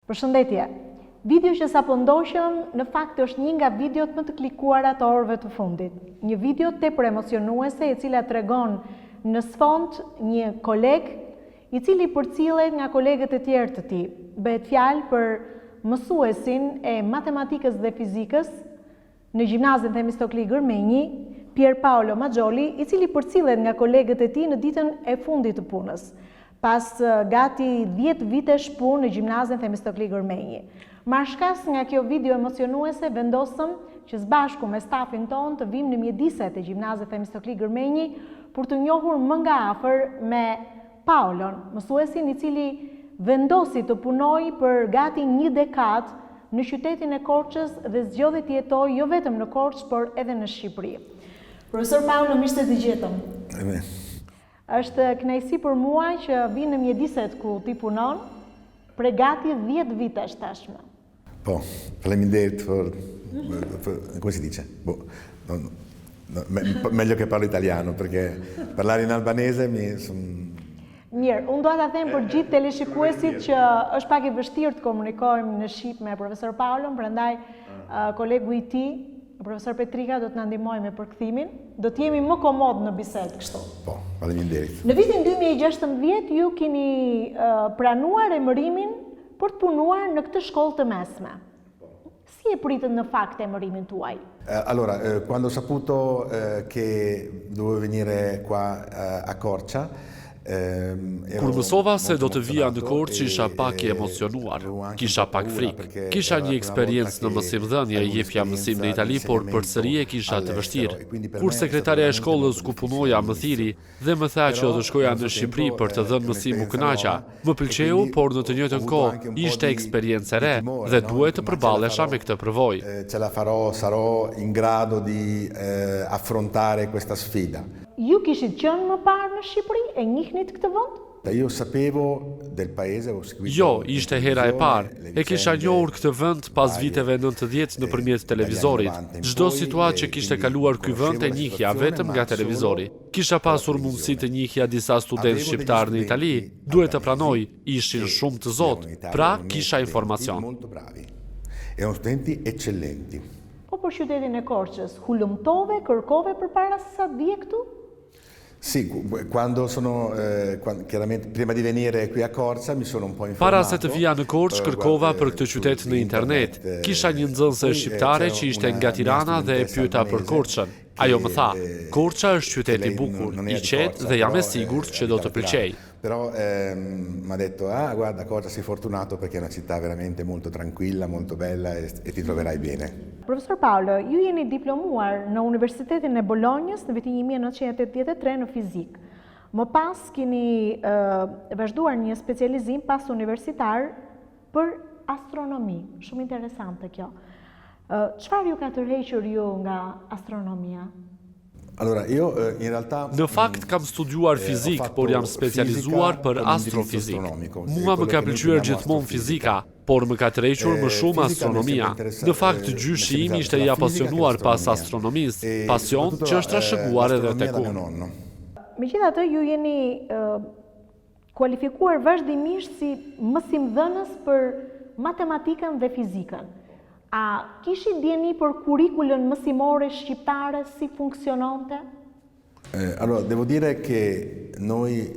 Përshëndetje. Video që sapo ndoqëm në fakt është një nga videot më të klikuara të orëve të fundit. Një video tepër emocionuese e cila tregon në sfond një koleg i cili përcillet nga kolegët e tjerë të tij. Bëhet fjalë për mësuesin e matematikës dhe fizikës në gjimnazin Themistokli Gërmenji, Pier Paolo Maggioli, i cili përcillet nga kolegët e tij në ditën e fundit të punës, pas gati 10 vitesh punë në gjimnazin Themistokli Gërmenji. Marrshkas nga kjo video emocionuese, vendosëm që së bashku me stafin ton të vim në mjediset e gjimnazit Themistokli Gërmenji për të njohur më nga afër me Paolon, mësuesin i cili vendosi të punoj për gati një dekadë në qytetin e Korçës dhe zgjodhi të jetojë jo vetëm në Korçë, por edhe në Shqipëri. Profesor Paolo, mirë se të gjetëm. Është kënaqësi për mua që vi në mjediset ku ti punon për gati 10 vitesh tashmë. Po, faleminderit come si dice? Meglio che parlo italiano, perché parlare in albanese mi Mirë, unë do ta them për gjithë teleshikuesit që është pak i vështirë të komunikojmë në shqip me profesor Paolon, prandaj kolegu i tij, profesor Petrika, do të na ndihmojë me përkthimin. Do të jemi më komod në bisedë kështu. Po, faleminderit. Në vitin 2016 ju keni pranuar emërimin për të punuar në këtë shkollë të mesme. Si e pritët në fakt emërimin tuaj? Allora, quando ho saputo che dovevo venire qua a Korça, Kur mësova se do të vija në Korçë, isha pak i emocionuar, kisha pak frikë. Kisha një eksperiencë në mësimdhënie, jepja mësim në Itali, por përsëri e kisha të vështirë. Kur sekretarja e shkollës ku punoja më thiri dhe më tha që do të shkoja në Shqipëri për të dhënë mësim u kënaqa, më pëlqeu, por në të njëjtën kohë ishte eksperiencë e re dhe duhet të përballesha me këtë përvojë. Ce la farò, sarò in grado di affrontare questa sfida. Ju kishit qenë më parë në Shqipëri, e njihnit këtë vend? Io sapevo del paese, ho seguito. Jo, ishte hera e parë. E kisha njohur këtë vend pas viteve 90 nëpërmjet televizorit. Çdo situatë që kishte kaluar ky vend e njihja vetëm nga televizori. Kisha pasur mundësi të njihja disa studentë shqiptar në Itali, duhet të pranoj, ishin shumë të zotë, pra kisha informacion. Erano studenti eccellenti. Po për qytetin e Korçës, hulumtove, kërkove përpara se sa vije këtu? Sì, chiaramente prima di venire qui a Korça mi sono un po' informato. Para se të vija në Korçë, kërkova për këtë qytet në internet. Kisha një nxënëse shqiptare që ishte nga Tirana dhe e pyeta për Korçën. Ajo më tha, Korça është qytet i bukur, i qetë dhe jam e sigurt që do të pëlqej. Però mi ha detto, guarda, Korça sei fortunato perché è una città veramente molto tranquilla, molto bella e ti troverai bene. Profesor Paolo, ju jeni diplomuar në Universitetin e Bolonjës në vitin 1983 në fizikë. Më pas keni vazhduar një specializim pas universitar për astronomi. Shumë interesante kjo. Çfarë ju ka tërhequr ju nga astronomia? Në fakt kam studiuar fizik, por jam specializuar për astrofizik. Mua më ka pëlqyer gjithmonë fizika, por më ka tërhequr më shumë astronomia. Në fakt, gjyshi im ishte i apasionuar pas astronomisë, pasion që është trashëguar edhe tek unë. Megjithatë, ju jeni kualifikuar vazhdimisht si mësimdhënës për matematikën dhe fizikën. A kishi dieni për kurrikulën mësimore shqiptare si funksiononte? Allora, devo dire che noi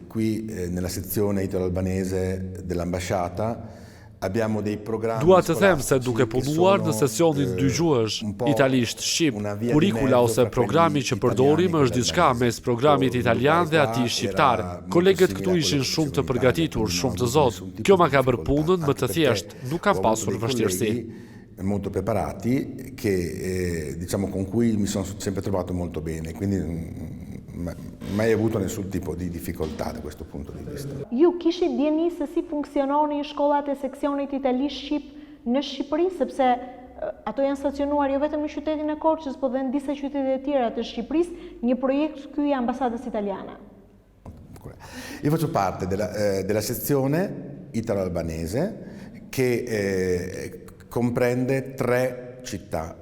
qui nella sezione italo-albanese dell'ambasciata abbiamo dei programmi. Dua të them se duke punuar në sesionin dygjuesh italisht shqip, kurrikula ose programi që përdorim është diçka mes programit italian dhe atij shqiptar. Kolegët këtu ishin shumë të përgatitur, shumë të zotë. Kjo ma ka bërë punën më të thjeshtë, nuk kam pasur vështirësi. Molto preparati che diciamo con cui mi sono sempre trovato molto bene, quindi mai avuto nessun tipo di difficoltà da questo punto di vista. Ju kishit dieni se si funksiononin shkollat e seksionit italisht-shqip në Shqipëri, sepse ato janë stacionuar jo vetëm në qytetin e Korçës, por dhe në disa qytete të tjera të Shqipërisë, një projekt ky i ambasadës italiane. Io faccio parte della sezione italo-albanese che comprende 3 città.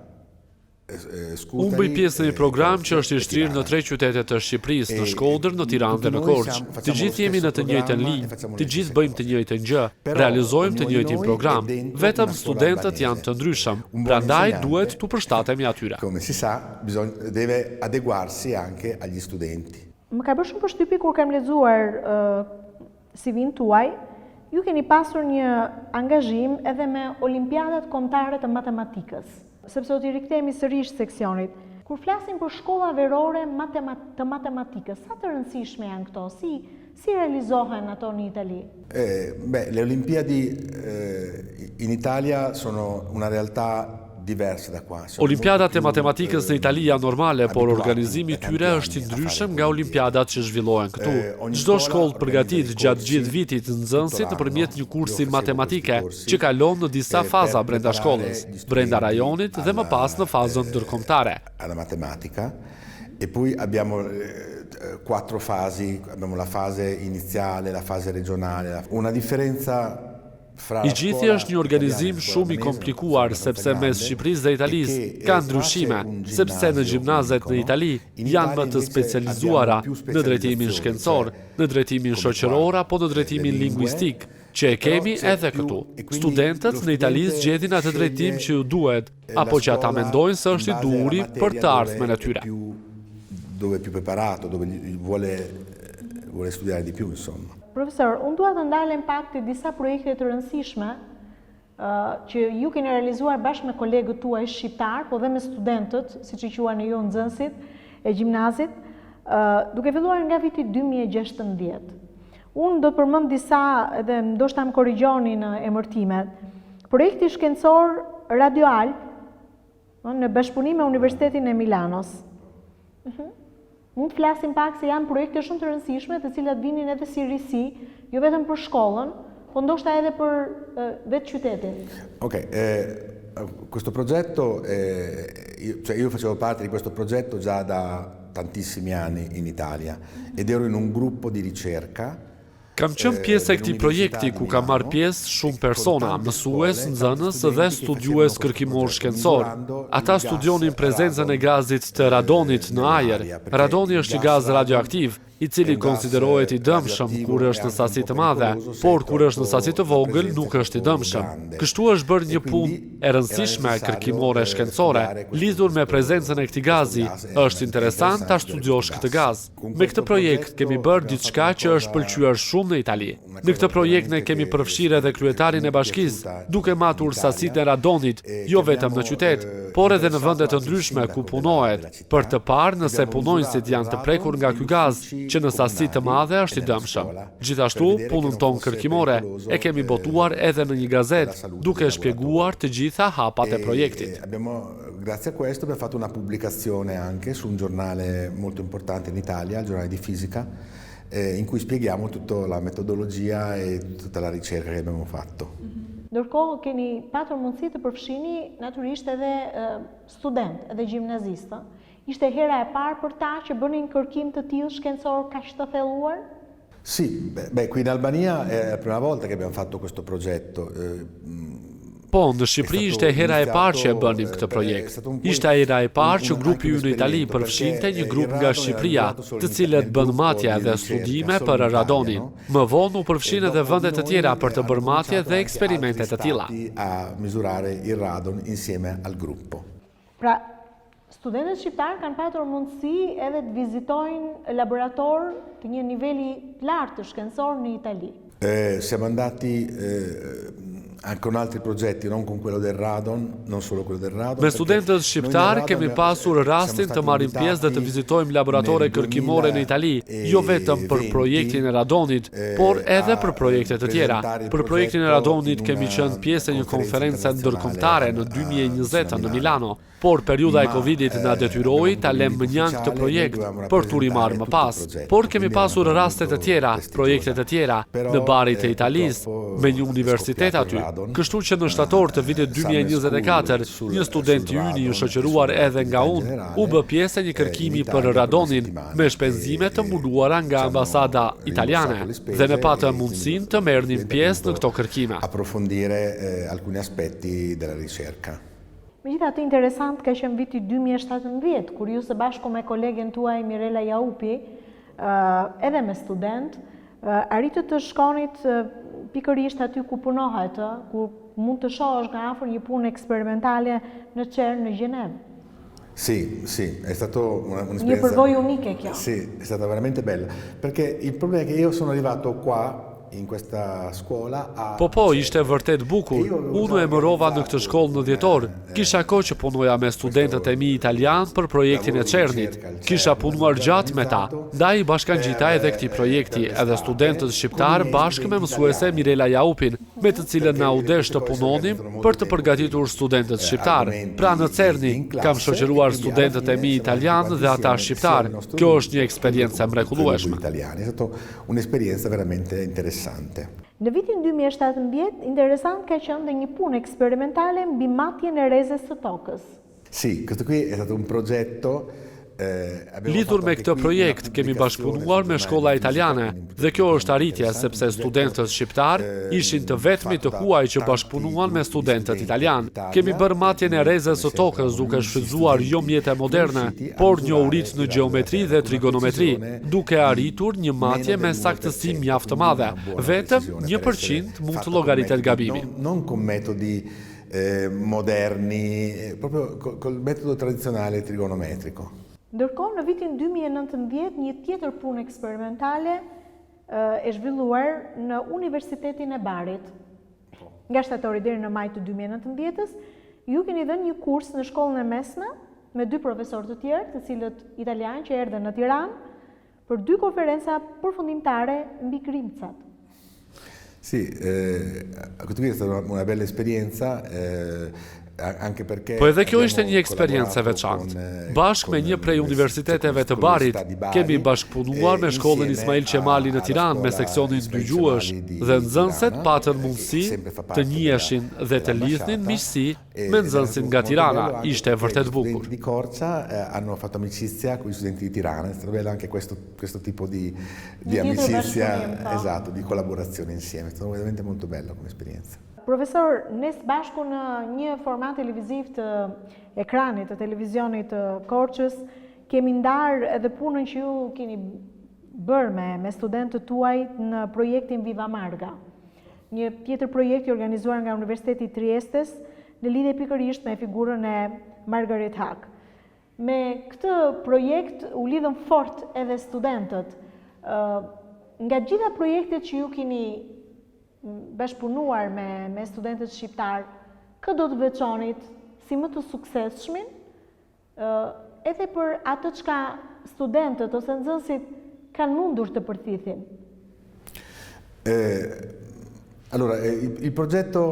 Unë bëj pjesë në një program që është i shtrirë në 3 qytete të Shqipërisë, në Shkodër, në Tiranë dhe në Korçë. Të gjithë jemi në të njëjtën linjë, të gjithë bëjmë të njëjtën gjë, realizojmë të njëjtin program. Vetëm studentët janë të ndryshëm, prandaj duhet t'u përshtatemi atyre. Come si sa, deve adeguarsi anche agli studenti. Më ka bërë shumë përshtypje kur kam lexuar CV-n tuaj. Ju keni pasur një angazhim edhe me Olimpiadat Kombëtare të Matematikës, sepse do t'i rikthehemi sërish seksionit. Kur flasim për shkolla verore të matematikës, sa të rëndësishme janë këto? Si realizohen ato në Itali? Le Olimpiadi in Italia sono una realtà diverse da qua. Olimpiadat e matematikës në Itali janë normale, por organizimi i tyre është i ndryshëm nga olimpiadat që zhvillohen këtu. Çdo shkollë përgatit gjatë gjithë vitit nxënësit nëpërmjet një kursi matematike që kalon në disa faza brenda shkollës, brenda rajonit dhe më pas në fazën ndërkombëtare. Alla matematica e poi abbiamo 4 fasi, abbiamo la fase iniziale, la fase regionale, una differenza. I gjithi është një organizim shumë i komplikuar, sepse mes Shqipërisë dhe Italisë ka ndryshime, sepse në gjimnazet në Itali janë më të specializuara në drejtimin shkencor, në drejtimin shoqëror apo në drejtimin lingvistik, që e kemi edhe këtu. Studentët në Itali zgjedhin atë drejtim që ju duhet, apo që ata mendojnë se është i duhuri për të ardhmen e tyre. Dove più preparato, dove vuole studiare di più, insomma. Profesor, unë dua të ndalem pak të disa projekte të rëndësishme që ju keni realizuar bashkë me kolegët tuaj shqiptar, po dhe me studentët, siç i quani ju nxënësit e gjimnazit, duke filluar nga viti 2016. Unë do të përmend disa, edhe ndoshta më korrigjoni në emërtimet. Projekti shkencor Radio Alp në bashkëpunim me Universitetin e Milanos. Mund të flasim pak se janë projekte shumë të rëndësishme, të cilat vinin edhe si risi, jo vetëm për shkollën, po ndoshta edhe për vetë qytetin. Ok, questo progetto, cioè io facevo parte di questo progetto già da tantissimi anni in Italia ed ero in un gruppo di ricerca. Kam qenë pjesë e këtij projekti ku ka marrë pjesë shumë persona, mësues, nxënës dhe studiues kërkimor shkencor. Ata studionin prezencën e gazit të radonit në ajër. Radoni është një gaz radioaktiv, i cili konsiderohet i dëmshëm kur është në sasi të madhe, por kur është në sasi të vogël nuk është i dëmshëm. Kështu është bërë një punë e rëndësishme kërkimore shkencore, lidhur me prezencën e këtij gazi. Është interesant ta studiosh këtë gaz. Me këtë projekt kemi bërë diçka që është pëlqyer shumë në Itali. Në këtë projekt ne kemi përfshirë edhe kryetarin e bashkisë, duke matur sasitë e radonit, jo vetëm në qytet, por edhe në vende të ndryshme ku punohet, për të parë nëse punonjësit janë të prekur nga ky gaz, që në sasi të madhe është i dëmshëm. Gjithashtu, punën tonë kërkimore e kemi botuar edhe në një gazet, duke shpjeguar të gjitha hapat e projektit. Grazie a questo abbiamo fatto una pubblicazione anche su un giornale molto importante in Italia, il giornale di fisica, in cui spieghiamo tutta la metodologia e tutta la ricerca che abbiamo fatto. Ndërkohë keni patur mundësi të përfshini natyrisht edhe student, edhe gjimnazista. Ishte hera e parë për ta që bënin kërkim të tillë shkencor kaq të thelluar? Sì, qui in Albania è la prima volta che abbiamo fatto questo progetto. Po, në Shqipëri ishte hera e parë që e bënim këtë projekt. Ishte hera e parë që grupi ju në Itali përfshinte një grup nga Shqipëria, të cilët bën matje dhe studime për radonin. Më vonë u përfshin edhe vende të tjera për të bërë matje dhe eksperimente të tilla. A misurare il radon insieme al gruppo. Pra, studentët shqiptarë kanë patur mundësi edhe të vizitojnë laborator të një niveli lartë të shkencor në Itali. Siamo andati anche con altri progetti, non con quello del radon, non solo quello del radon. Me studentët shqiptar kemi pasur rastin të marrim pjesë dhe të vizitojmë laboratore kërkimore në Itali, jo vetëm për projektin e radonit, por edhe për projekte të tjera. Për projektin e radonit kemi qenë pjesë e një konferencë ndërkombëtare në 2020 në Milano, por periudha e Covidit na detyroi ta lëmë mënjan këtë projekt për t'u rimarrë më pas. Por kemi pasur raste të tjera, projekte të tjera në barit e Italisë, me një universitet aty. Kështu që në shtator të vitit 2024, një student i yni i shoqëruar edhe nga unë, u bë pjesë e një kërkimi për radonin me shpenzime të mbuluara nga ambasada italiane dhe ne patëm mundësinë të merrnim pjesë në këto kërkime. Approfondire alcuni aspetti della ricerca. Megjithatë, interesant ka qenë viti 2017, kur ju së bashku me kolegen tuaj Mirela Jaupi, edhe me student, arritët të shkonit pikërisht aty ku punohet, ku mund të shohësh nga afër një punë eksperimentale në CERN në Gjenevë. Sì, è stato un'esperienza. Një përvojë unike kjo. Sì, è stata veramente bella, perché il problema è che io sono arrivato qua in questa scuola a... Po, ishte vërtet bukur. Unë emërova në këtë shkollë në dhjetor. Kisha kohë që punoja me studentët e mi italian për projektin e CERNit. Kisha punuar gjatë me ta. Ndaj bashkangjita edhe këtij projekti, edhe studentët shqiptar bashkë me mësuese Mirela Jaupin, me të cilën na u desh të punonim për të përgatitur studentët shqiptar. Pra në CERNi kam shoqëruar studentët e mi italian dhe ata shqiptar. Kjo është një eksperiencë mrekullueshme. È stata un'esperienza veramente interessante. Në vitin 2017, interesant ka qenë dhe një punë eksperimentale mbi matjen e rrezës së tokës. Sì, questo qui è stato un progetto. Lidhur me këtë projekt, kemi bashkëpunuar me shkolla italiane dhe kjo është arritje sepse studentët shqiptar ishin të vetmi të huaj që bashkëpunuan me studentët italian. Kemi bërë matjen e rrezës së tokës duke shfrytzuar jo mjete moderne, por njohurit në gjeometri dhe trigonometri, duke arritur një matje me saktësi mjaft të madhe. Vetëm 1% mund të llogaritet gabimi. Non con metodi moderni, proprio col metodo tradizionale trigonometrico. Ndërkohë, në vitin 2019, një tjetër punë eksperimentale e zhvilluar në Universitetin e Barit. Nga shtatori deri në maj të 2019-s, ju keni dhënë një kurs në shkollën e mesme me 2 profesorë të tjerë, të cilët italianë që erdhën në Tiranë, për 2 konferenca përfundimtare mbi Grimcat. Sì, questo qui è stata una bella esperienza. Po edhe kjo ishte një eksperiencë e veçantë. Bashkë me një prej universiteteve të Barit, kemi bashkëpunuar me shkollën Ismail Qemali në Tiranë me seksionin dygjuesh dhe nxënësit patën mundësi të njieshin dhe të lidhnin miqësi me nxënësin nga Tirana. Ishte vërtet bukur. Di Corcia hanno fatto amicizia con gli studenti di Tirana, è stato bello anche questo tipo di amicizia, esatto, di collaborazione insieme. È stato veramente molto bello come esperienza. Profesor, ne së bashku në një format televiziv të ekranit, të televizionit të Korçës, kemi ndarë edhe punën që ju keni bërë me studentët tuaj në projektin Viva Marga. Një tjetër projekt i organizuar nga Universiteti i Triestes në lidhje pikërisht me figurën e Margaret Hack. Me këtë projekt u lidhën fort edhe studentët. Nga gjitha projektet që ju keni bashkëpunuar me studentët shqiptar, kë do të veçonit si më të suksesshmin, edhe për atë çka studentët ose nxënësit kanë mundur të përthithin? Allora, il progetto,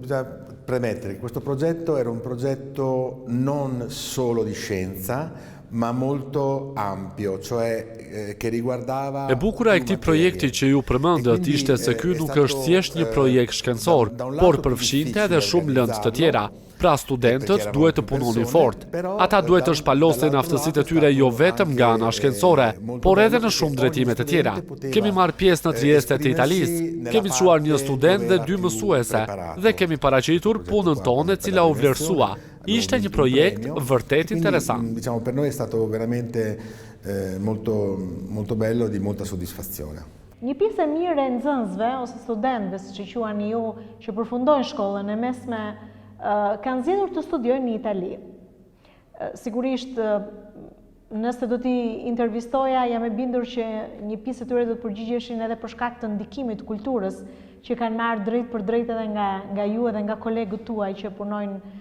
bisogna premettere che questo progetto era un progetto non solo di scienza, ma molto ampio, cioè che riguardava... E bukura e këtij projekti që ju përmendët ishte se ky nuk është thjesht një projekt shkencor, por përfshinte edhe shumë lëndë të tjera. Pra studentët duhet të punonin fort. Ata duhet të shpalosin aftësitë e tyre jo vetëm nga ana shkencore, por edhe në shumë drejtime të tjera. Kemi marrë pjesë në triestet e Italisë, kemi çuar një student dhe 2 mësuese dhe kemi paraqitur punën tonë e cila u vlerësua. Ishte një projekt vërtet interesant. Diciamo, per noi è stato veramente molto bello e di molta soddisfazione. Një pjesë e mirë e nxënësve ose studentëve, siç e quani ju, që përfundojnë shkollën e mesme, kanë zgjedhur të studiojnë në Itali. Sigurisht, nëse do t'i intervistoja, jam e bindur që një pjesë e tyre do të përgjigjeshin edhe për shkak të ndikimit të kulturës që kanë marrë drejt për drejt edhe nga ju edhe nga kolegët tuaj që punojnë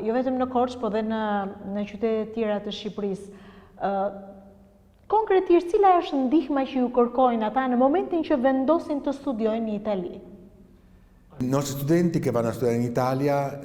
jo vetëm në Korçë, po dhe në qytetet tjera të Shqipërisë. Konkretisht, cila është ndihma që ju kërkojnë ata në momentin që vendosin të studiojnë në Itali? I nostri studenti che vanno a studiare in Italia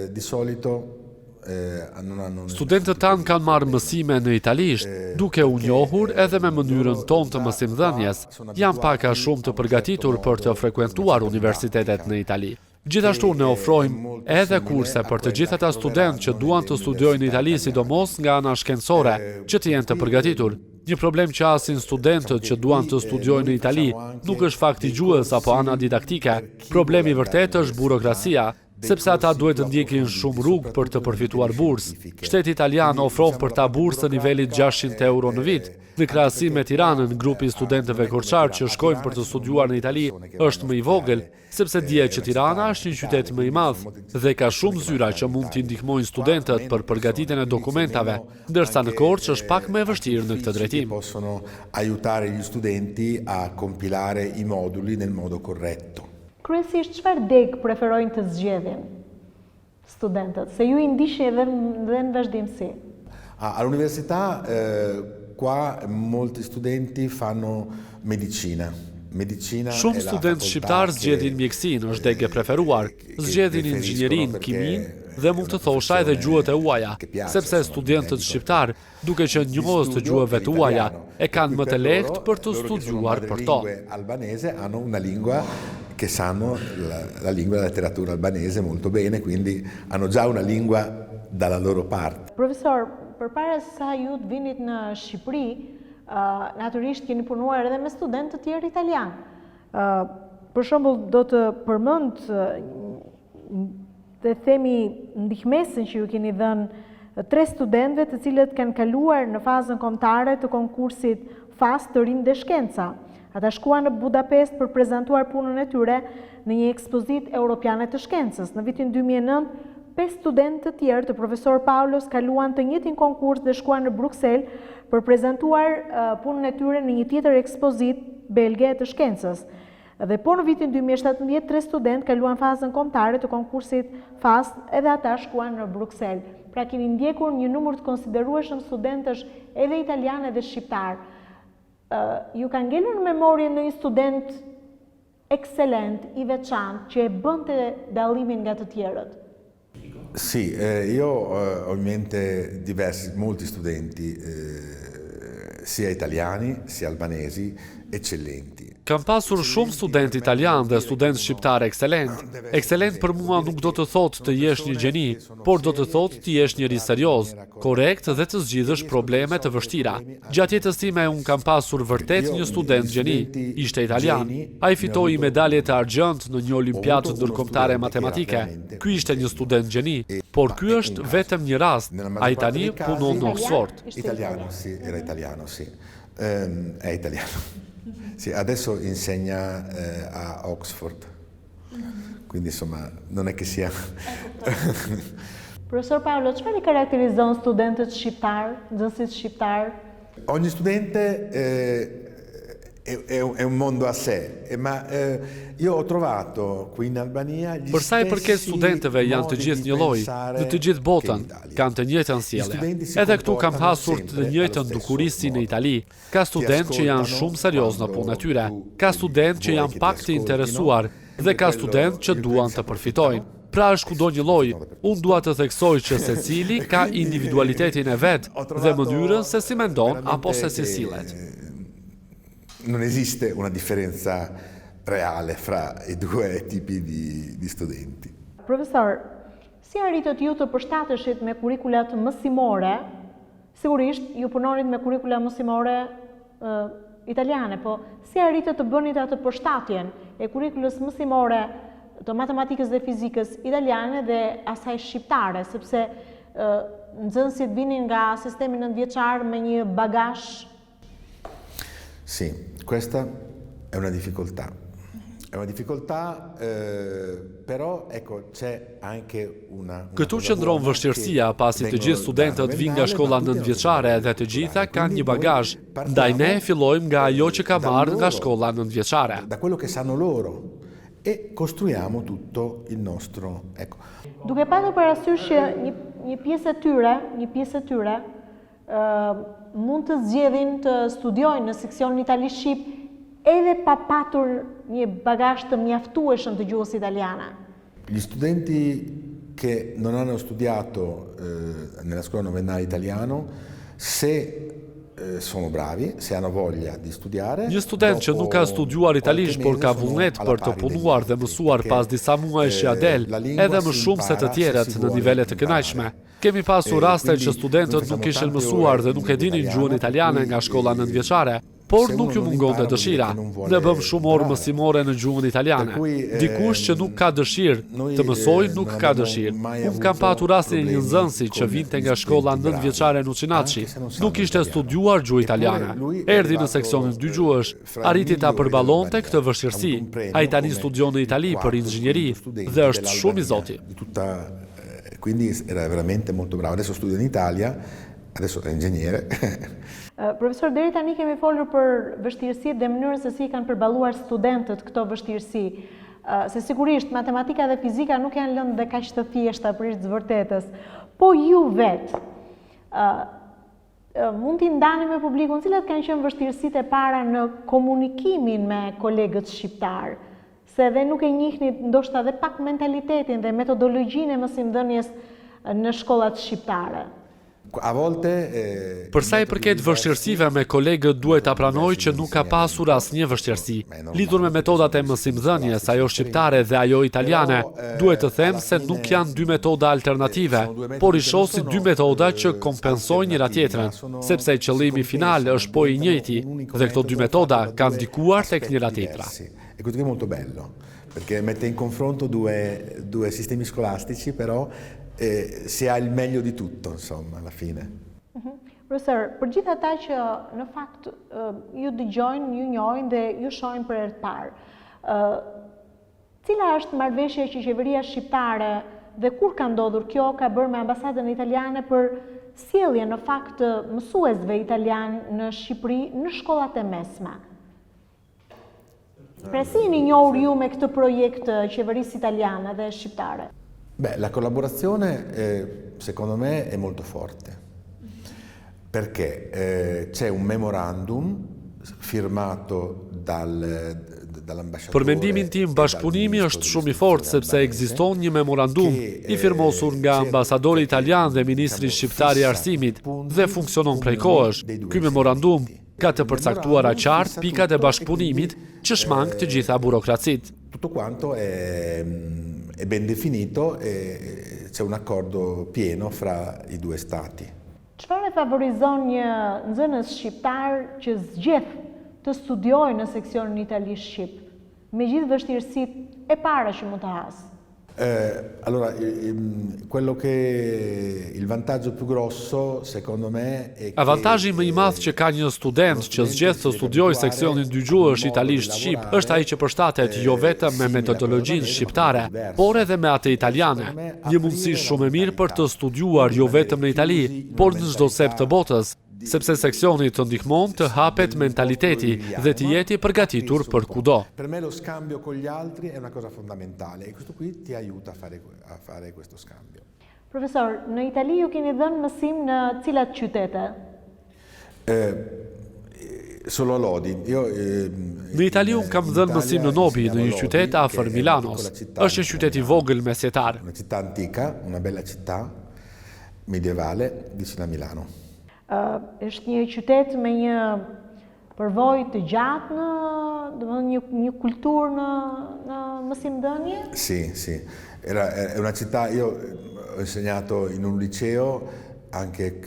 di solito Studentët tanë kanë marrë mësime në italisht, duke u njohur edhe me mënyrën tonë të mësimdhënies. Janë pak a shumë të përgatitur për të frekuentuar universitetet në Itali. Gjithashtu ne ofrojmë edhe kurse për të gjithë ata studentë që duan të studiojnë në Itali, sidomos nga ana shkencore, që të jenë të përgatitur. Një problem që asin studentët që duan të studiojnë në Itali nuk është fakti gjuhës apo ana didaktike. Problemi vërtet është burokracia, sepse ata duhet të ndjekin shumë rrugë për të përfituar bursë. Shteti italian ofron për ta bursë të nivelit 600 euro në vit. Në krahasim me Tiranën, grupi studentëve korçar që shkojnë për të studiuar në Itali është më i vogël, sepse dihet që Tirana është një qytet më i madh dhe ka shumë zyra që mund t'i ndihmojnë studentët për përgatitjen e dokumentave, ndërsa në Korçë është pak më e vështirë në këtë drejtim. Possono aiutare gli studenti a compilare i moduli nel modo corretto. Kryesisht, çfarë deg preferojnë të zgjedhin studentët? Se ju i ndiqni edhe në vazhdimsi. All'università qua molti studenti fanno medicina. Shumë studentë shqiptar zgjedhin mjekësinë, është deg e preferuar, zgjedhin inxhinierin, kimin dhe mund të thosha edhe gjuhët e huaja, sepse studentët shqiptar, duke qenë njohës të gjuhëve të huaja, e kanë më të lehtë për të studiuar për to. Albanese hanno una lingua che sanno la lingua della letteratura albanese molto bene, quindi hanno già una lingua dalla loro parte. Profesor, përpara se sa ju të vinit në Shqipëri, natyrisht keni punuar edhe me studentë të tjerë italian. Për shembull, do të përmend të themi ndihmesën që ju keni dhënë 3 studentëve të cilët kanë kaluar në fazën kombëtare të konkursit FAS të rinë dhe shkenca. Ata shkuan në Budapest për prezantuar punën e tyre në një ekspozitë europiane të shkencës. Në vitin 2009, 5 studentë të tjerë të profesor Paulos kaluan të njëjtin konkurs dhe shkuan në Bruksel për prezantuar punën e tyre në një tjetër ekspozitë belge të shkencës. Dhe po në vitin 2017, 3 studentë kaluan fazën kombëtare të konkursit FAS, edhe ata shkuan në Bruksel. Pra keni ndjekur një numër të konsiderueshëm studentësh edhe italianë edhe shqiptar. Ju ka ngelur në memorie në një student ekselent, i veçantë, që e bënte dallimin nga të tjerët? Sì, io ho in mente molti studenti, sia italiani sia albanesi, eccellenti. Kam pasur shumë student italian dhe student shqiptar ekselent. Ekselent për mua nuk do të thotë të jesh një gjeni, por do të thotë të jesh njëri serioz, korrekt dhe të zgjidhësh probleme të vështira. Gjatë jetës time unë kam pasur vërtet një student gjeni, ishte italian. Ai fitoi medalje të argjend në një olimpiadë ndërkombëtare matematike. Ky ishte një student gjeni, por ky është vetëm një rast. Ai tani punon në Oxford. Italiano, sì, era italiano, sì. È italiano. Sì, adesso insegna a Oxford, quindi insomma non è che sia... Profesor Paolo, çfarë i karakterizon studentët shqiptar, nxënësit shqiptar? Ogni studente è un mondo a sé, ma io ho trovato qui in Albania gli Për sa i përket studentëve janë të gjithë një lloj, në të gjithë botën kanë të njëjtën sjellje. Edhe këtu kam pasur të njëjtën dukuri si në Itali. Ka studentë që janë shumë serioz në punën e tyre, ka studentë që janë pak të interesuar dhe ka studentë që duan të përfitojnë. Pra është kudo një lloj, unë dua të theksoj që secili ka individualitetin e vet dhe mënyrën se si mendon apo se si sillet. Non esiste una differenza reale fra i due tipi di studenti. Profesor, Si arritët ju të përshtateshit me kurrikulat mësimore? Sigurisht, ju punonit me kurrikula mësimore italiane, po si arritët të bënit atë përshtatjen e kurrikulës mësimore të matematikës dhe fizikës italiane dhe asaj shqiptare, sepse nxënësit vinin nga sistemi nëntëvjeçar me një bagazh? Sì, questa è una difficoltà. È una difficoltà, però ecco c'è anche una Këtu qëndron vështirësia pasi të gjithë studentët vinë nga shkolla nëntëvjeçare dhe të gjitha kanë një bagazh. Ndaj ne fillojmë nga ajo që ka marrë nga shkolla nëntëvjeçare. Da quello che sanno loro e costruiamo tutto il nostro, ecco. Duke patur parasysh që një pjesë e tyre mund të zgjedhin të studiojnë në seksionin itali-shqip edhe pa patur një bagazh të mjaftueshëm të gjuhës italiane. Gli studenti che non hanno studiato nella scuola novennale italiano, se sono bravi, se hanno voglia di studiare. Një student që nuk ka studiuar italisht, por ka vullnet për të punuar dhe mësuar pas disa muajsh që del, edhe më shumë se të tjerët në nivele të kënaqshme. Kemi pasur raste që studentët nuk kishin mësuar dhe nuk e dinin gjuhën italiane nga shkolla nëntëvjeçare, por nuk ju mungonte dëshira. Ne bëm shumë orë mësimore në gjuhën italiane. Dikush që nuk ka dëshirë të mësojë nuk ka dëshirë. Unë kam patur rastin e një nxënësi që vinte nga shkolla nëntëvjeçare Nucinaci, nuk ishte studiuar gjuhë italiane. Erdhi në seksionin dy gjuhësh, arriti ta përballonte këtë vështirësi. Ai tani studion në Itali për inxhinieri dhe është shumë i zoti. Quindi era veramente molto bravo. Adesso studia in Italia, adesso è ingegnere. Profesor, deri tani kemi folur për vështirësitë dhe mënyrën se si kanë përballuar studentët këto vështirësi. Se sigurisht matematika dhe fizika nuk janë lënë dhe kaq të thjeshta për të vërtetës. Po ju vetë mund t'i ndani me publikun cilat kanë qenë vështirësitë e para në komunikimin me kolegët shqiptar, se dhe nuk e njihni ndoshta dhe pak mentalitetin dhe metodologjinë e mësimdhënies në shkollat shqiptare. A volte për sa i përket vështirësive me kolegët duhet ta pranoj që nuk ka pasur asnjë vështirësi. Lidhur me metodat e mësimdhënies, ajo shqiptare dhe ajo italiane, duhet të them se nuk janë dy metoda alternative, por i shoh si dy metoda që kompensojnë njëra tjetrën, sepse qëllimi final është po i njëjti dhe këto dy metoda kanë ndikuar tek njëra tjetra. E questo è molto bello, perché mette in confronto due sistemi scolastici, però si ha il meglio di tutto, insomma, alla fine. Profesor, për gjithë ata që në fakt ju dëgjojnë, ju njohin dhe ju shohin për herë të parë, cila është marrëveshja që qeveria shqiptare dhe kur ka ndodhur kjo ka bërë me ambasadën italiane për sjellje në fakt të mësuesve italian në Shqipëri në shkollat e mesme? Pra si jeni njohur ju me këtë projekt qeverisë italiane dhe shqiptare? Beh, la collaborazione secondo me è molto forte, perché c'è un memorandum firmato dall'ambasciatore. Për mendimin tim, bashkëpunimi është shumë i fortë sepse ekziston një memorandum i firmosur nga ambasadori italian dhe ministri shqiptar i arsimit dhe funksionon prej kohësh. Ky memorandum ka të përcaktuara qartë pikat e bashkëpunimit që shmang të gjitha burokracitë. Tutto quanto è ben definito e c'è un accordo pieno fra i due stati. Çfarë favorizon një nxënës shqiptar që zgjedh të studiojë në seksionin itali-shqip, me gjithë vështirësitë e para që mund të hasë? Allora, quello che il vantaggio più grosso, secondo me, è che avantazhi më i madh që ka një student që zgjedh të studiojë seksionin dy gjuhësh italisht-shqip është ai që përshtatet jo vetëm me metodologjinë shqiptare, por edhe me atë italiane. Një mundësi shumë e mirë për të studiuar jo vetëm në Itali, por në çdo sep të botës, sepse seksioni të ndihmon të hapet mentaliteti dhe të jeti përgatitur për kudo. Per me lo scambio con gli altri è una cosa fondamentale e questo qui ti aiuta a fare questo scambio. Profesor, në Itali ju keni dhënë mësim në cilat qytete? Solo a Lodi. Në Itali unë kam dhënë mësim në Nobi, në një qytet afër Milanos. Është një qytet i vogël mesjetar. Una città antica, una bella città medievale vicino a Milano. Është një qytet me një përvojë të gjatë një kulturë në mësimdhënie? Sì. È una città, io ho insegnato in un liceo anche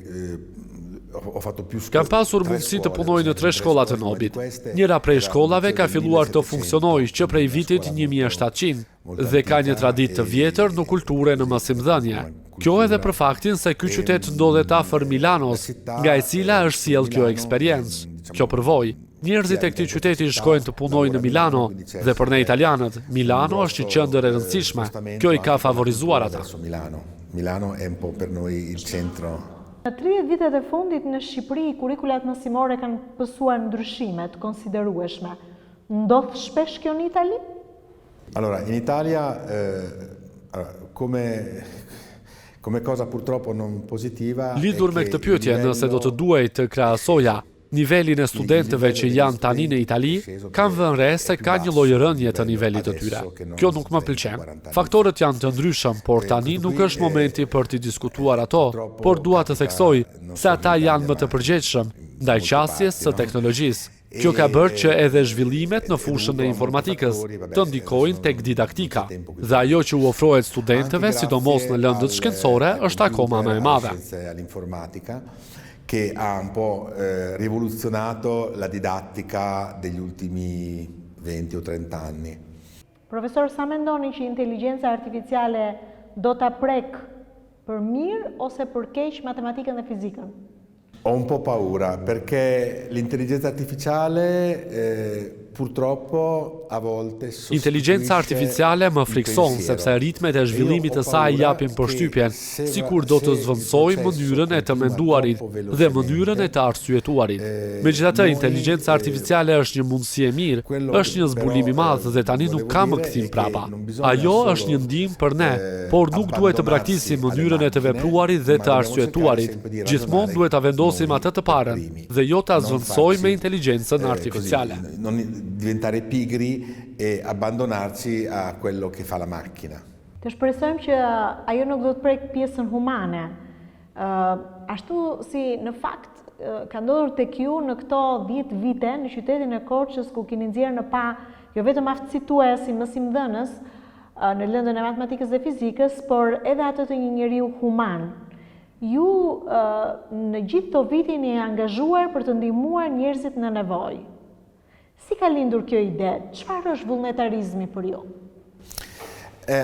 Kam pasur mundësi të punoj në 3 shkolla të Nobit. Njëra prej shkollave ka filluar të funksionojë që prej vitit 1700 dhe ka një traditë të vjetër në kulturë në mësimdhënie. Kjo edhe për faktin se ky qytet ndodhet afër Milanos, nga e cila është sjell kjo eksperiencë, kjo përvojë. Njerëzit e këtij qyteti shkojnë të punojnë në Milano dhe për ne italianët, Milano është një qendër e rëndësishme. Kjo i ka favorizuar ata. Milano è un po' per noi il centro. Në 30 vitet e fundit në Shqipëri, kurikulat mësimore kanë pësuar ndryshime të konsiderueshme. Ndodh shpesh kjo në Itali? Allora, in Italia, come cosa purtroppo non positiva... Lidhur me këtë pyetje, nëse do të duhej të krahasoja nivelin e studentëve që janë tani në Itali, kam vënë re se ka një lloj rënje të nivelit të tyre. Kjo nuk më pëlqen. Faktorët janë të ndryshëm, por tani nuk është momenti për të diskutuar ato, por dua të theksoj se ata janë më të përgjegjshëm ndaj qasjes së teknologjisë. Kjo ka bërë që edhe zhvillimet në fushën e informatikës të ndikojnë tek didaktika, dhe ajo që u ofrohet studentëve, sidomos në lëndët shkencore, është akoma më e madhe. Che ha un po' rivoluzionato la didattica degli ultimi 20 o 30 anni. Profesor, sa mendoni që inteligjenca artificiale do ta prek për mirë ose për keq matematikën dhe fizikën? Ho un po' paura perché l'intelligenza artificiale purtroppo a volte Inteligjenca artificiale më frikson sepse ritmet e zhvillimit të saj japin përshtypjen sikur do të zvendësojë mënyrën e të menduarit dhe mënyrën e të arsyetuarit. Megjithatë, inteligjenca artificiale është një mundësi e mirë, është një zbulim i madh dhe tani nuk ka më kthim prapa. Ajo është një ndihmë për ne, por nuk duhet të braktisim mënyrën e të vepruarit dhe të arsyetuarit. Gjithmonë duhet ta vendosim atë të parën dhe jo ta zvendësojmë me inteligjencën artificiale. Diventare pigri e abbandonarci a quello che fa la macchina. Të shpresojmë që ajo nuk do të prek pjesën humane. Ashtu si në fakt ka ndodhur tek ju në këto 10 vite në qytetin e Korçës ku keni nxjerrë në pa jo vetëm aftësitues si mësimdhënës në lëndën e matematikës dhe fizikës, por edhe atë të një njeriu human. Ju në gjithë këto vite jeni angazhuar për të ndihmuar njerëzit në nevojë. Si ka lindur kjo ide? Çfarë është vullnetarizmi për ju?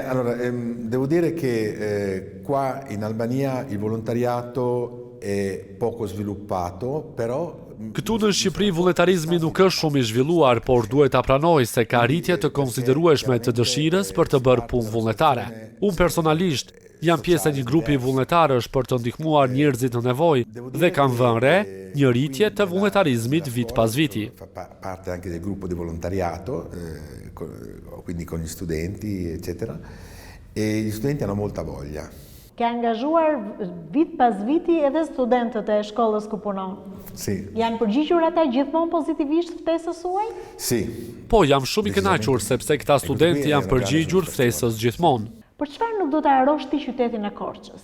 Allora, devo dire che qua in Albania il volontariato è poco sviluppato, però Këtu në Shqipëri vullnetarizmi nuk është shumë i zhvilluar, por duhet ta pranoj se ka rritje të konsiderueshme të dëshirës për të bërë punë vullnetare. Unë personalisht jam pjesë e një grupi vullnetarësh për të ndihmuar njerëzit në nevojë dhe kam vënë re një rritje të vullnetarizmit vit pas viti. Parte anche del gruppo di volontariato, quindi con gli studenti, eccetera. E gli studenti hanno molta voglia. Ka angazhuar vit pas viti edhe studentët e shkollës ku punon. Sì. Janë përgjigjur ata gjithmonë pozitivisht ftesës suaj? Sì. Po, jam shumë i kënaqur sepse këta studentë janë përgjigjur ftesës gjithmonë. Për çfarë nuk do ta harosh ti qytetin e Korçës?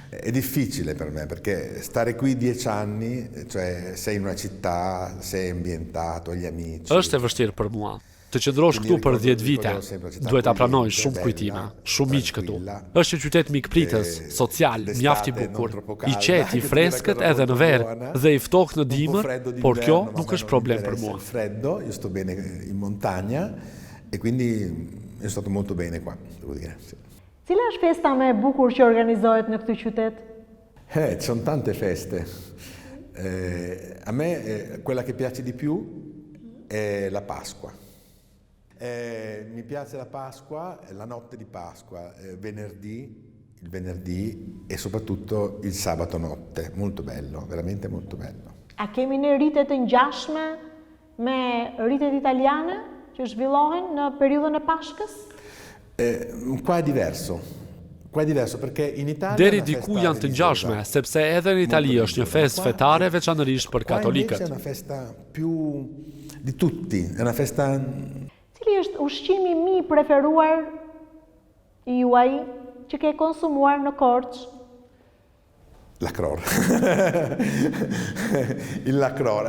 È difficile per me perché stare qui 10 anni, cioè sei in una città, sei ambientato, gli amici. Është e vështirë për mua. Të qëndrosh këtu për 10 vite, duhet ta pranoj shumë kujtime, shumë miq këtu. Është një qytet mikpritës, social, mjaft i bukur, i qetë, i freskët edhe në verë dhe i ftohtë në dimër, por kjo nuk është problem për mua. Freddo, io sto bene in montagna e quindi è stato molto bene qua, devo dire. Cila është festa më e bukur që organizohet në këtë qytet? Ci sono tante feste. A me quella che piace di più è la Pasqua. Mi piace la Pasqua, la notte di Pasqua, il venerdì e soprattutto il sabato notte, molto bello, veramente molto bello. A kemi në rritet të ngjashme me rritet italiane që zhvillohen në periudhën e Pashkës? Qua è diverso. Qua è diverso perché in Italia deri diku janë të ngjashme, sepse edhe në Itali është një festë fetare veçanërisht për katolikët. È una festa più di tutti, è una festa. Cili është ushqimi mi preferuar i juaj që ke konsumuar në Korçë? L'acror. Il l'acror.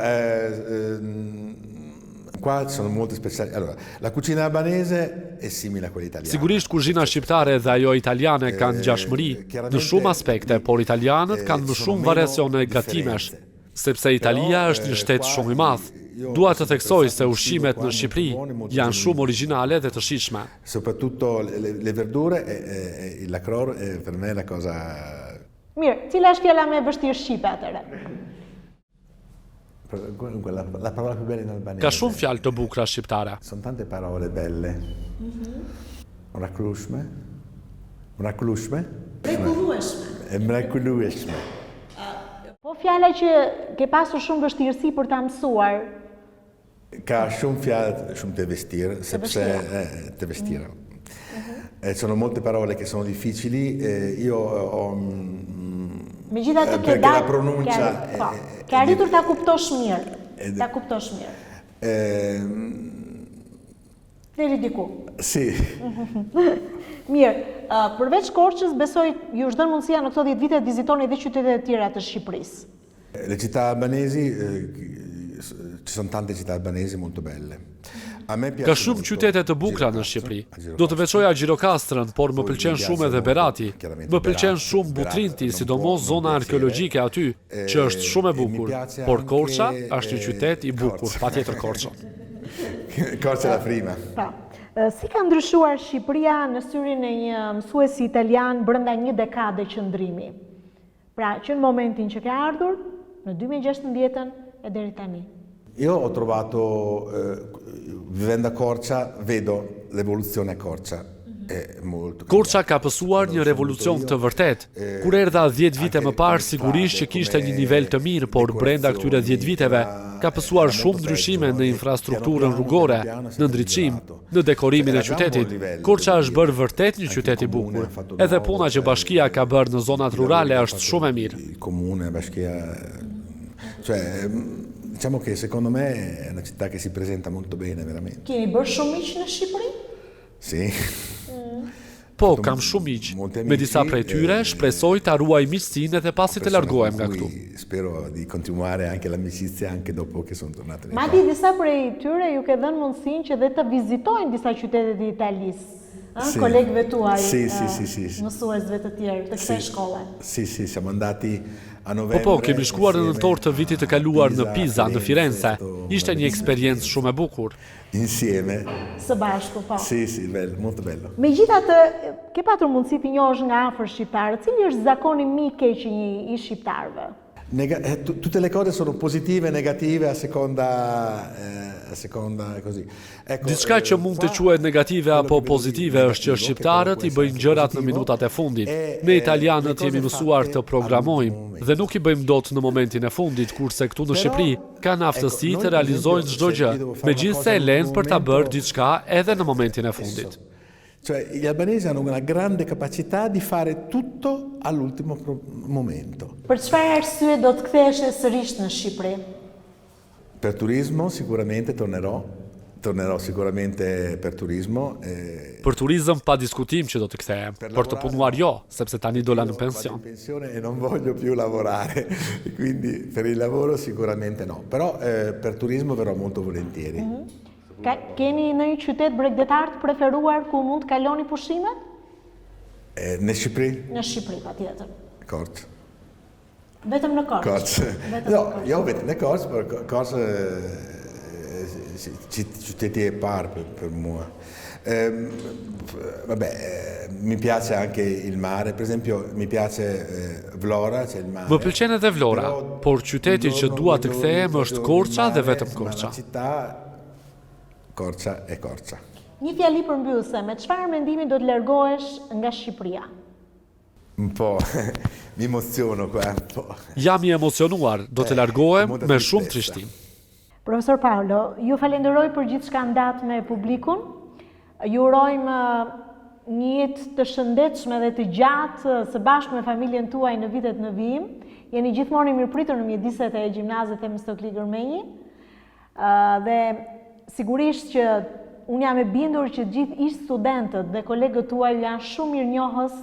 Qua ci sono molte specialità. Allora, la cucina albanese è simile a quella italiana. Sigurisht kuzhina shqiptare dhe ajo italiane kanë ngjashmëri në shumë aspekte, por italianët kanë më shumë variacione gatimesh, sepse Italia është një shtet shumë i madh. Dua të theksoj se ushqimet në Shqipëri janë shumë origjinale dhe të shijshme. Soprattutto le verdure e il l'acror per me è la cosa. Mirë, cila është fjala më e vështirë shqipe atëre? La parola più bella in albanese. Ka shumë fjalë të bukura shqiptare. Sono tante parole belle. Mrekullueshme. Mrekullueshme. Mrekullueshme. Po fjala që ke pasur shumë vështirësi për ta mësuar. Ka shumë fjalë shumë të vështirë, sepse të vështira. Sono molte parole che sono difficili, io ho Megjithatë perché la pronuncia ke arritur ta kuptosh mirë. Ta kuptosh mirë. Deri diku. Sì. Mirë, përveç Korçës, besoj ju është dhënë mundësia në këto 10 vite të vizitoni edhe qytetet e tjera të Shqipërisë. Le città albanesi, ci sono tante città albanesi molto belle. Ka shumë qytete të bukura në Shqipëri. Do të veçoja Gjirokastrën, por më pëlqen shumë edhe Berati. Më pëlqen shumë Butrinti, sidomos zona arkeologjike aty, që është shumë e bukur. Por Korça është një qytet i bukur, patjetër Korça. Korça la prima. Si ka ndryshuar Shqipëria në syrin e një mësuesi italian brenda një dekade qëndrimi? Pra, që në momentin që ka ardhur, në 2016 e deri tani. Io ho trovato, vivendo a Korça, vedo l'evoluzione a Korça. Korça ka pësuar një revolucion të vërtet. Kur erdha 10 vite më parë, sigurisht që kishte një nivel të mirë, por brenda këtyre 10 viteve ka pësuar shumë ndryshime në infrastrukturën rrugore, në ndriçim, në dekorimin e qytetit. Korça është bërë vërtet një qytet i bukur. Edhe puna që bashkia ka bërë në zonat rurale është shumë e mirë. Comune, bashkia, diciamo che secondo me è una città che si presenta molto bene, veramente. Keni bërë shumë miq në Shqipëri? Sì. Po, kam shumë miq. Me disa prej tyre shpresoj ta ruaj miqësinë edhe pasi të largohem nga këtu. Spero di continuare anche l'amicizia anche dopo che sono tornato in Italia. Madje disa prej tyre ju ke dhënë mundësinë që dhe të vizitojnë disa qytete të Italisë. Kolegëve tuaj, mësuesve të tjerë të kësaj shkolle. Sì, siamo andati a novembre. Po, kemi shkuar në nëntor të vitit të kaluar në Pisa, në Firenze. Ishte një eksperiencë shumë e bukur. Insieme. Së bashku, po. Sì, bello, molto bello. Megjithatë, ke patur mundësi të njohësh nga afër shqiptarët, cili është zakoni më i keq i shqiptarëve? Tutte le cose sono positive e negative a seconda così. Diçka që mund të quhet negative apo pozitive është që shqiptarët i bëjnë gjërat në minutat e fundit. Ne italianët jemi mësuar të programojmë dhe nuk i bëjmë dot në momentin e fundit, kurse këtu në Shqipëri kanë aftësi të realizojnë çdo gjë, megjithse lenë për ta bërë diçka edhe në momentin e fundit. Cioè, gli albanesi hanno una grande capacità di fare tutto all'ultimo momento. Per çfarë arsye do të kthehesh sërish në Shqipëri? Per turismo sicuramente tornerò sicuramente per turismo. Për turizëm pa diskutim që do të kthehem, për të punuar jo, sepse tani dola në pension. E non voglio più lavorare, quindi per il lavoro sicuramente no, però per turismo verrò molto volentieri. Keni në një qytet bregdetar të preferuar ku mund të kaloni pushimet? Në Shqipëri? Në Shqipëri, patjetër. Korçë. Vetëm në Korçë? Korçë. Jo, vetëm në Korçë, por Korçë qyteti e parë per mua. Vabbè, mi piace anche il mare, per esempio mi piace Vlora, c'è il mare. Më pëlqen edhe Vlora, por qyteti që dua të kthehem është Korça dhe vetëm Korça. Korça e Korça. Një fjali përmbyllëse, me çfarë mendimi do të largohesh nga Shqipëria? Un po', mi emoziono qua, un po'. Jam i emocionuar, do të largohem me shumë trishtim. Profesor Paolo, ju falenderoj për gjithçka ndat me publikun. Ju urojmë një jetë të shëndetshme dhe të gjatë së bashku me familjen tuaj në vitet në vijim. Jeni gjithmonë i mirëpritur në mjediset e gjimnazit e Mstokli Gërmenji. Dhe sigurisht që unë jam e bindur që gjithë ish studentët dhe kolegët tuaj janë shumë mirënjohës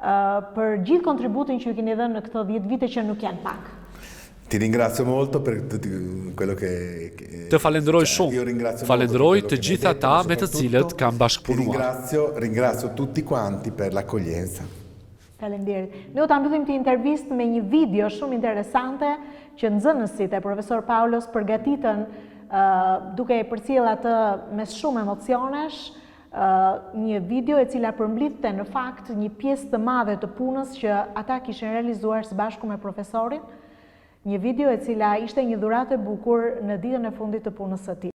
për gjithë kontributin që ju keni dhënë në këto 10 vite që nuk janë pak. Ti ringrazio molto per quello che Të falenderoj shumë. Falenderoj të gjithë ata me të cilët kam bashkëpunuar. Ringrazio tutti quanti per l'accoglienza. Faleminderit. Ne u ta mbyllim këtë intervistë me një video shumë interesante që nxënësit e profesor Paulos përgatitën duke e përcjellë atë me shumë emocionesh, një video e cila përmblidhte në fakt një pjesë të madhe të punës që ata kishin realizuar së bashku me profesorin, një video e cila ishte një dhuratë e bukur në ditën e fundit të punës së tij.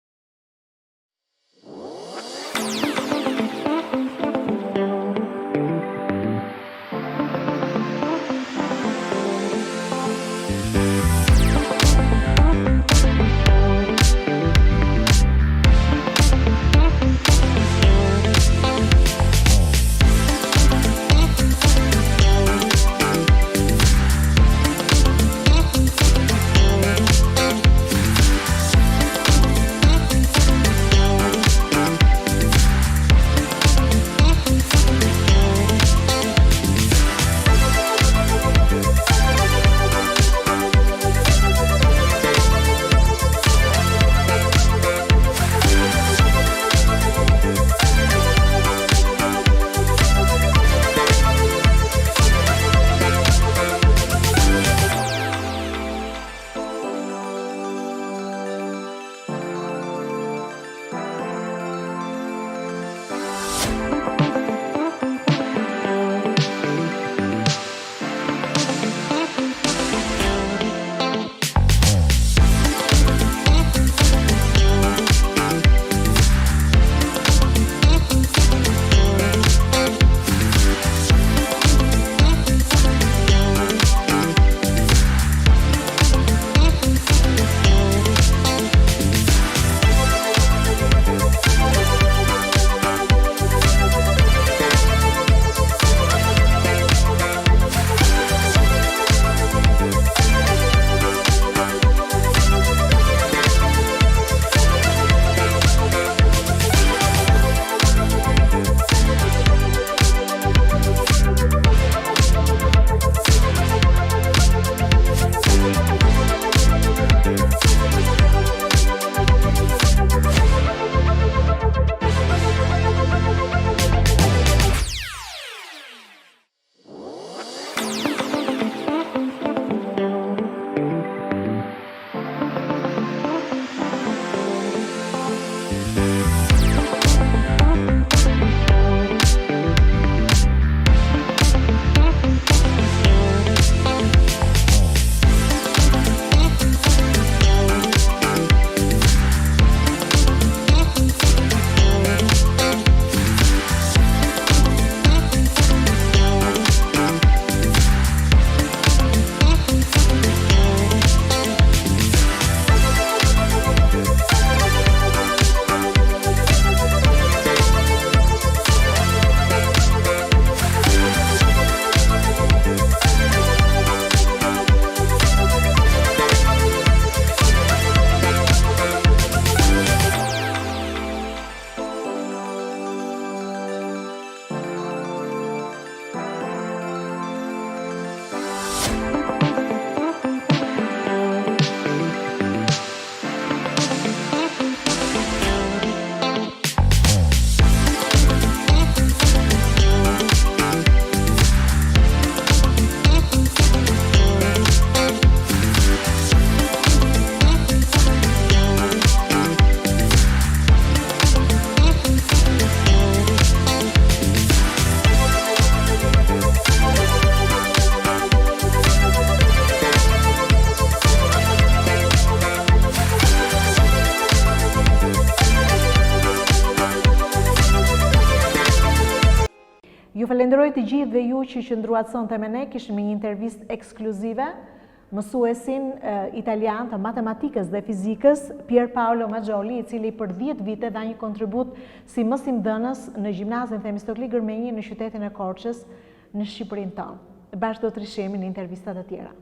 Ju falenderoj të gjithë dhe ju që qëndruat sonte me ne, kishim një intervistë ekskluzive, mësuesin italian të matematikës dhe fizikës, Pier Paolo Maggioli, i cili për 10 vite dha një kontribut si mësimdhënës në gjimnazin Themistokli Gërmenji në qytetin e Korçës në Shqipërinë tonë. Bashkë do të rishemi në intervistat e tjera.